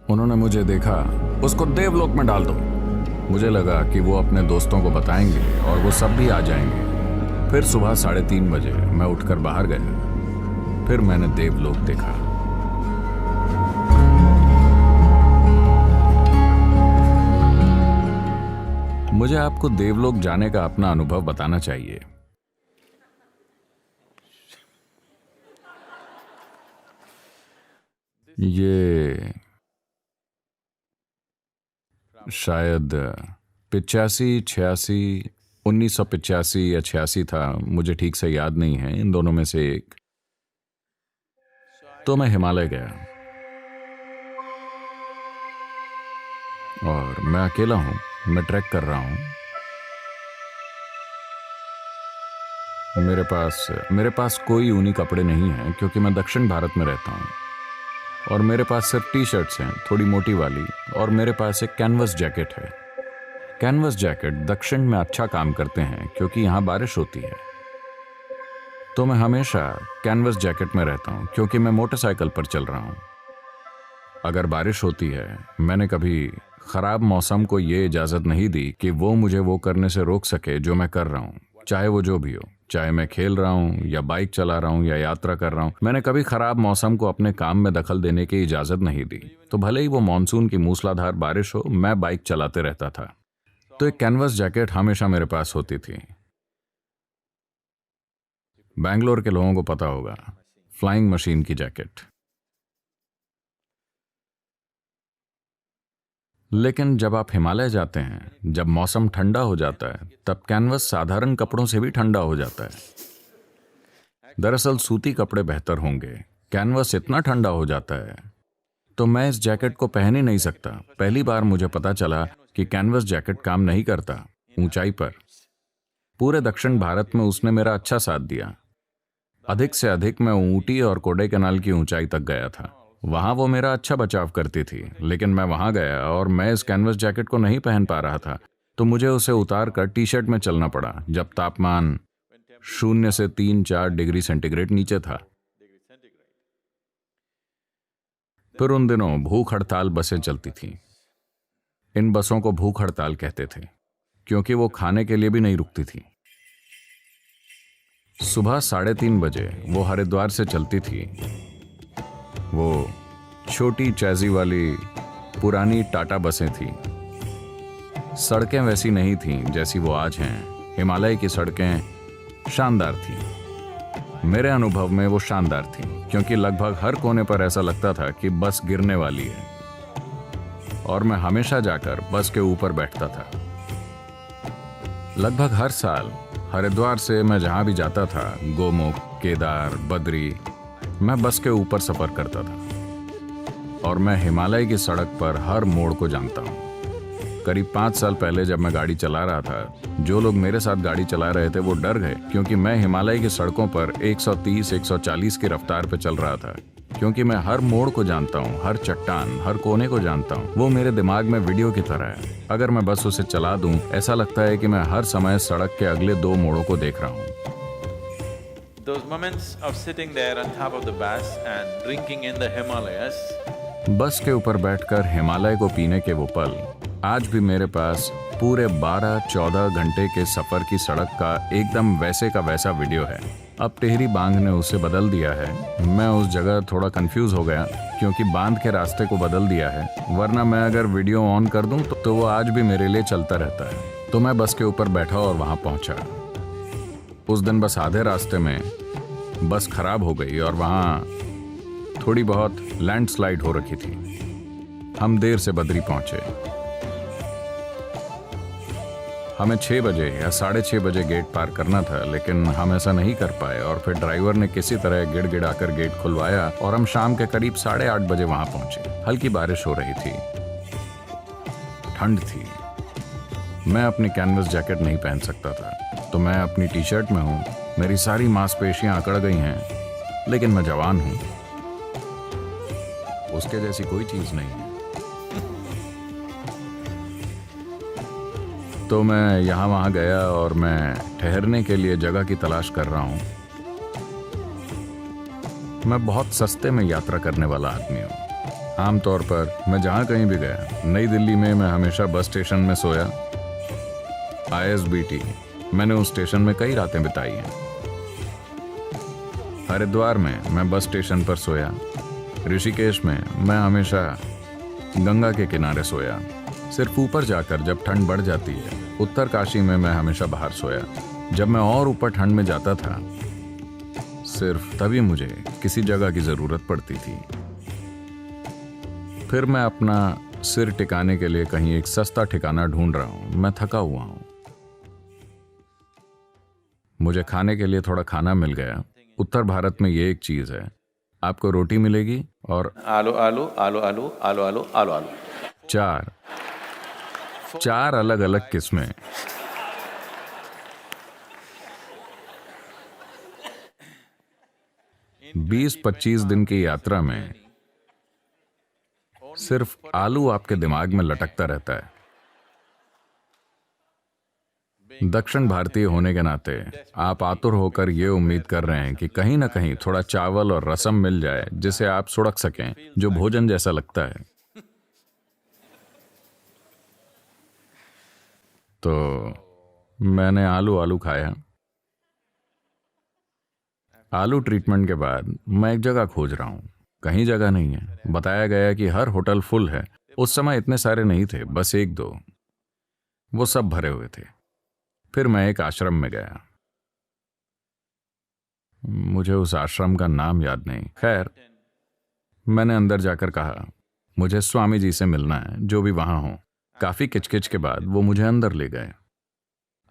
उन्होंने मुझे देखा, उसको देवलोक में डाल दो। मुझे लगा कि वो अपने दोस्तों को बताएंगे और वो सब भी आ जाएंगे। फिर सुबह 3:30 बजे मैं उठकर बाहर गया। फिर मैंने देवलोक देखा। मुझे आपको देवलोक जाने का अपना अनुभव बताना चाहिए। ये शायद 85, 86, 1985 या 86 था, मुझे ठीक से याद नहीं है, इन दोनों में से एक। तो मैं हिमालय गया और मैं अकेला हूं, मैं ट्रैक कर रहा हूं। मेरे पास कोई ऊनी कपड़े नहीं हैं क्योंकि मैं दक्षिण भारत में रहता हूं। और मेरे पास सिर्फ टी शर्ट्स हैं, थोड़ी मोटी वाली, और मेरे पास एक कैनवस जैकेट है। कैनवस जैकेट दक्षिण में अच्छा काम करते हैं क्योंकि यहाँ बारिश होती है। तो मैं हमेशा कैनवस जैकेट में रहता हूँ क्योंकि मैं मोटरसाइकिल पर चल रहा हूँ। अगर बारिश होती है, मैंने कभी खराब मौसम को ये इजाज़त नहीं दी कि वो मुझे वो करने से रोक सके जो मैं कर रहा हूँ, चाहे वो जो भी हो। चाहे मैं खेल रहा हूँ या बाइक चला रहा हूँ या यात्रा कर रहा हूँ, मैंने कभी खराब मौसम को अपने काम में दखल देने की इजाज़त नहीं दी। तो भले ही वो मानसून की मूसलाधार बारिश हो, मैं बाइक चलाते रहता था। तो एक कैनवस जैकेट हमेशा मेरे पास होती थी। बैंगलोर के लोगों को पता होगा, फ्लाइंग मशीन की जैकेट। लेकिन जब आप हिमालय जाते हैं, जब मौसम ठंडा हो जाता है, तब कैनवस साधारण कपड़ों से भी ठंडा हो जाता है। दरअसल सूती कपड़े बेहतर होंगे, कैनवस इतना ठंडा हो जाता है। तो मैं इस जैकेट को पहन ही नहीं सकता। पहली बार मुझे पता चला कि कैनवस जैकेट काम नहीं करता ऊंचाई पर। पूरे दक्षिण भारत में उसने मेरा अच्छा साथ दिया। अधिक से अधिक मैं ऊटी और कोडाईकनाल की ऊंचाई तक गया था। वहां वो मेरा अच्छा बचाव करती थी। लेकिन मैं वहां गया और मैं इस कैनवस जैकेट को नहीं पहन पा रहा था, तो मुझे उसे उतार कर टी शर्ट में चलना पड़ा जब तापमान 0 से 3-4 डिग्री सेंटीग्रेड नीचे था। फिर उन दिनों भूख हड़ताल बसें चलती थीं। इन बसों को भूख हड़ताल कहते थे क्योंकि वो खाने के लिए भी नहीं रुकती थी। सुबह 3:30 बजे वो हरिद्वार से चलती थी। वो छोटी चैजी वाली पुरानी टाटा बसें थीं। सड़कें वैसी नहीं थीं जैसी वो आज हैं। हिमालय की सड़कें शानदार थीं। मेरे अनुभव में वो शानदार थीं क्योंकि लगभग हर कोने पर ऐसा लगता था कि बस गिरने वाली है। और मैं हमेशा जाकर बस के ऊपर बैठता था। लगभग हर साल हरिद्वार से मैं जहां भी जाता था, गोमुख, केदार, बद्री, मैं बस के ऊपर सफर करता था। और मैं हिमालय की सड़क पर हर मोड़ को जानता हूँ। करीब 5 साल पहले जब मैं गाड़ी चला रहा था, जो लोग मेरे साथ गाड़ी चला रहे थे वो डर गए क्योंकि मैं हिमालय की सड़कों पर 130-140 की रफ्तार पर चल रहा था। क्योंकि मैं हर मोड़ को जानता हूँ, हर चट्टान, हर कोने को जानता हूँ। वो मेरे दिमाग में वीडियो की तरह है। अगर मैं बस उसे चला दूं, ऐसा लगता है कि मैं हर समय सड़क के अगले 2 मोड़ों को देख रहा हूँ। Those moments of sitting there on top of the bus and drinking in the Himalayas. बस के ऊपर बैठकर हिमालय को पीने के वो पल आज भी मेरे पास पूरे 12-14 घंटे के सफर की सड़क का एकदम वैसे का वैसा वीडियो है। अब टिहरी बांध ने उसे बदल दिया है। मैं उस जगह थोड़ा कंफ्यूज हो गया क्योंकि बांध के रास्ते को बदल दिया है, वरना मैं अगर वीडियो ऑन कर दूं तो वो आज भी मेरे लिए चलता रहता है। तो मैं बस के ऊपर बैठा और वहां पहुंचा। उस दिन बस आधे रास्ते में बस खराब हो गई और वहां थोड़ी बहुत लैंडस्लाइड हो रखी थी। हम देर से बद्री पहुंचे। हमें 6 बजे या 6:30 बजे गेट पार करना था, लेकिन हम ऐसा नहीं कर पाए और फिर ड्राइवर ने किसी तरह गिड़गिड़ाकर गेट खुलवाया और हम शाम के करीब 8:30 बजे वहां पहुंचे। हल्की बारिश हो रही थी, ठंड थी। मैं अपनी कैनवस जैकेट नहीं पहन सकता था, तो मैं अपनी टी शर्ट में हूँ। मेरी सारी मांसपेशियां अकड़ गई हैं, लेकिन मैं जवान हूँ। उसके जैसी कोई चीज नहीं है। तो मैं यहाँ वहाँ गया और मैं ठहरने के लिए जगह की तलाश कर रहा हूँ। मैं बहुत सस्ते में यात्रा करने वाला आदमी हूँ। आमतौर पर मैं जहाँ कहीं भी गया, नई दिल्ली में मैं हमेशा बस स्टेशन में सोया। ISBT, मैंने उस स्टेशन में कई रातें बिताई हैं। हरिद्वार में मैं बस स्टेशन पर सोया। ऋषिकेश में मैं हमेशा गंगा के किनारे सोया। सिर्फ ऊपर जाकर जब ठंड बढ़ जाती है, उत्तरकाशी में मैं हमेशा बाहर सोया। जब मैं और ऊपर ठंड में जाता था, सिर्फ तभी मुझे किसी जगह की जरूरत पड़ती थी। फिर मैं अपना सिर टिकाने के लिए कहीं एक सस्ता ठिकाना ढूंढ रहा हूं। मैं थका हुआ हूं। मुझे खाने के लिए थोड़ा खाना मिल गया। उत्तर भारत में ये एक चीज है, आपको रोटी मिलेगी और आलू आलू आलू आलू आलू आलू आलू आलू। चार अलग अलग किस्में। 20-25 दिन की यात्रा में सिर्फ आलू आपके दिमाग में लटकता रहता है। दक्षिण भारतीय होने के नाते आप आतुर होकर यह उम्मीद कर रहे हैं कि कहीं ना कहीं थोड़ा चावल और रसम मिल जाए जिसे आप सुड़क सकें, जो भोजन जैसा लगता है। तो मैंने आलू आलू खाया। आलू ट्रीटमेंट के बाद मैं एक जगह खोज रहा हूं। कहीं जगह नहीं है। बताया गया कि हर होटल फुल है। उस समय इतने सारे नहीं थे, बस 1-2। वो सब भरे हुए थे। फिर मैं एक आश्रम में गया। मुझे उस आश्रम का नाम याद नहीं। खैर, मैंने अंदर जाकर कहा, मुझे स्वामी जी से मिलना है, जो भी वहां हो। काफी किचकिच के बाद वो मुझे अंदर ले गए।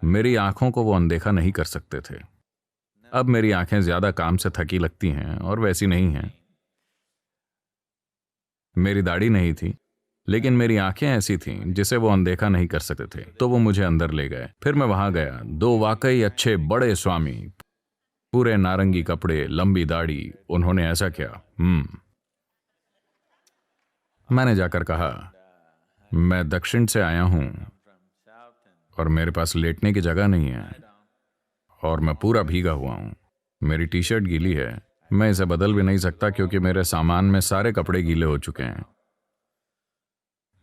मेरी आंखों को वो अनदेखा नहीं कर सकते थे। अब मेरी आंखें ज्यादा काम से थकी लगती हैं और वैसी नहीं हैं। मेरी दाढ़ी नहीं थी, लेकिन मेरी आंखें ऐसी थीं जिसे वो अनदेखा नहीं कर सकते थे। तो वो मुझे अंदर ले गए। फिर मैं वहां गया। 2 वाकई अच्छे बड़े स्वामी, पूरे नारंगी कपड़े, लंबी दाढ़ी। उन्होंने ऐसा किया। मैंने जाकर कहा, मैं दक्षिण से आया हूं और मेरे पास लेटने की जगह नहीं है और मैं पूरा भीगा हुआ हूं। मेरी टी शर्ट गीली है। मैं इसे बदल भी नहीं सकता क्योंकि मेरे सामान में सारे कपड़े गीले हो चुके हैं।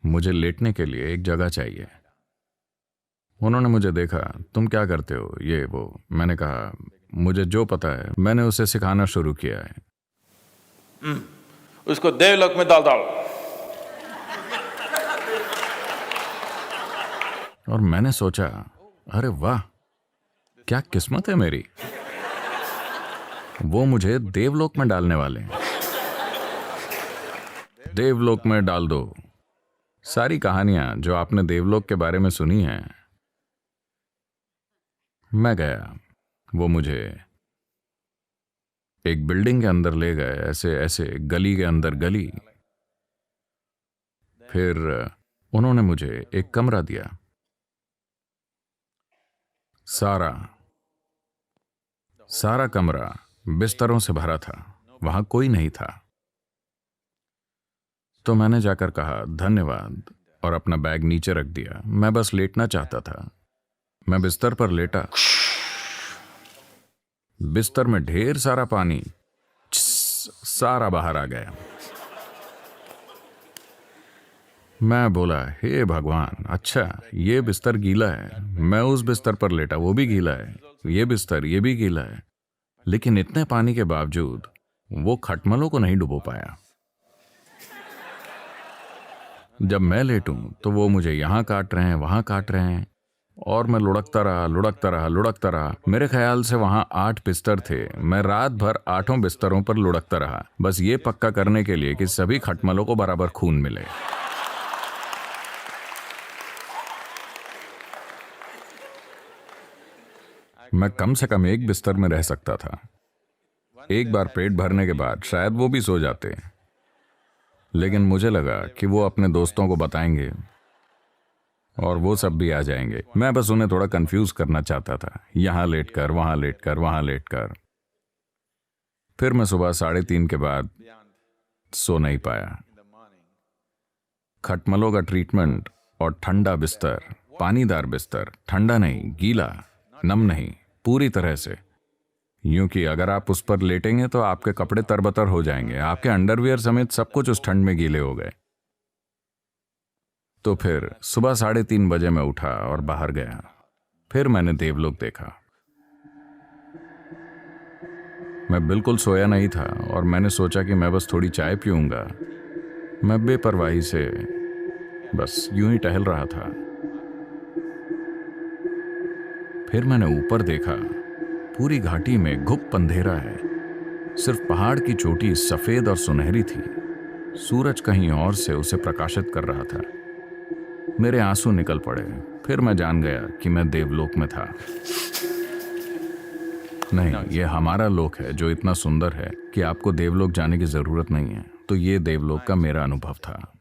मुझे लेटने के लिए एक जगह चाहिए। उन्होंने मुझे देखा। तुम क्या करते हो, ये वो। मैंने कहा, मुझे जो पता है मैंने उसे सिखाना शुरू किया है। उसको देवलोक में डाल दो। और मैंने सोचा, अरे वाह, क्या किस्मत है मेरी। वो मुझे देवलोक में डालने वाले हैं। देवलोक में डाल दो। सारी कहानियां जो आपने देवलोक के बारे में सुनी हैं। मैं गया। वो मुझे एक बिल्डिंग के अंदर ले गए, ऐसे ऐसे गली के अंदर गली। फिर उन्होंने मुझे एक कमरा दिया। सारा कमरा बिस्तरों से भरा था। वहां कोई नहीं था। तो मैंने जाकर कहा, धन्यवाद, और अपना बैग नीचे रख दिया। मैं बस लेटना चाहता था। मैं बिस्तर पर लेटा। बिस्तर में ढेर सारा पानी सारा बाहर आ गया। मैं बोला, हे भगवान, अच्छा ये बिस्तर गीला है। मैं उस बिस्तर पर लेटा, वो भी गीला है। ये बिस्तर, ये भी गीला है। लेकिन इतने पानी के बावजूद वो खटमलों को नहीं डुबो पाया। जब मैं लेटूं तो वो मुझे यहां काट रहे हैं, वहां काट रहे हैं, और मैं लुढ़कता रहा। मेरे ख्याल से वहां 8 बिस्तर थे। मैं रात भर 8 बिस्तरों पर लुढ़कता रहा, बस ये पक्का करने के लिए कि सभी खटमलों को बराबर खून मिले। मैं कम से कम एक बिस्तर में रह सकता था। एक बार पेट भरने के बाद शायद वो भी सो जाते, लेकिन मुझे लगा कि वो अपने दोस्तों को बताएंगे और वो सब भी आ जाएंगे। मैं बस उन्हें थोड़ा कंफ्यूज करना चाहता था। यहां लेटकर, वहां लेटकर, वहां लेटकर। फिर मैं सुबह 3:30 के बाद सो नहीं पाया। खटमलों का ट्रीटमेंट और ठंडा बिस्तर, पानीदार बिस्तर, ठंडा नहीं, गीला, नम नहीं, पूरी तरह से। यूं कि अगर आप उस पर लेटेंगे तो आपके कपड़े तरबतर हो जाएंगे, आपके अंडरवियर समेत सब कुछ उस ठंड में गीले हो गए। तो फिर सुबह 3:30 बजे मैं उठा और बाहर गया। फिर मैंने देवलोक देखा। मैं बिल्कुल सोया नहीं था और मैंने सोचा कि मैं बस थोड़ी चाय पीऊंगा। मैं बेपरवाही से बस यूं ही टहल रहा था। फिर मैंने ऊपर देखा, पूरी घाटी में घुप अंधेरा है। सिर्फ पहाड़ की चोटी सफेद और सुनहरी थी। सूरज कहीं और से उसे प्रकाशित कर रहा था। मेरे आंसू निकल पड़े। फिर मैं जान गया कि मैं देवलोक में था। नहीं, ये हमारा लोक है जो इतना सुंदर है कि आपको देवलोक जाने की जरूरत नहीं है। तो ये देवलोक का मेरा अनुभव था।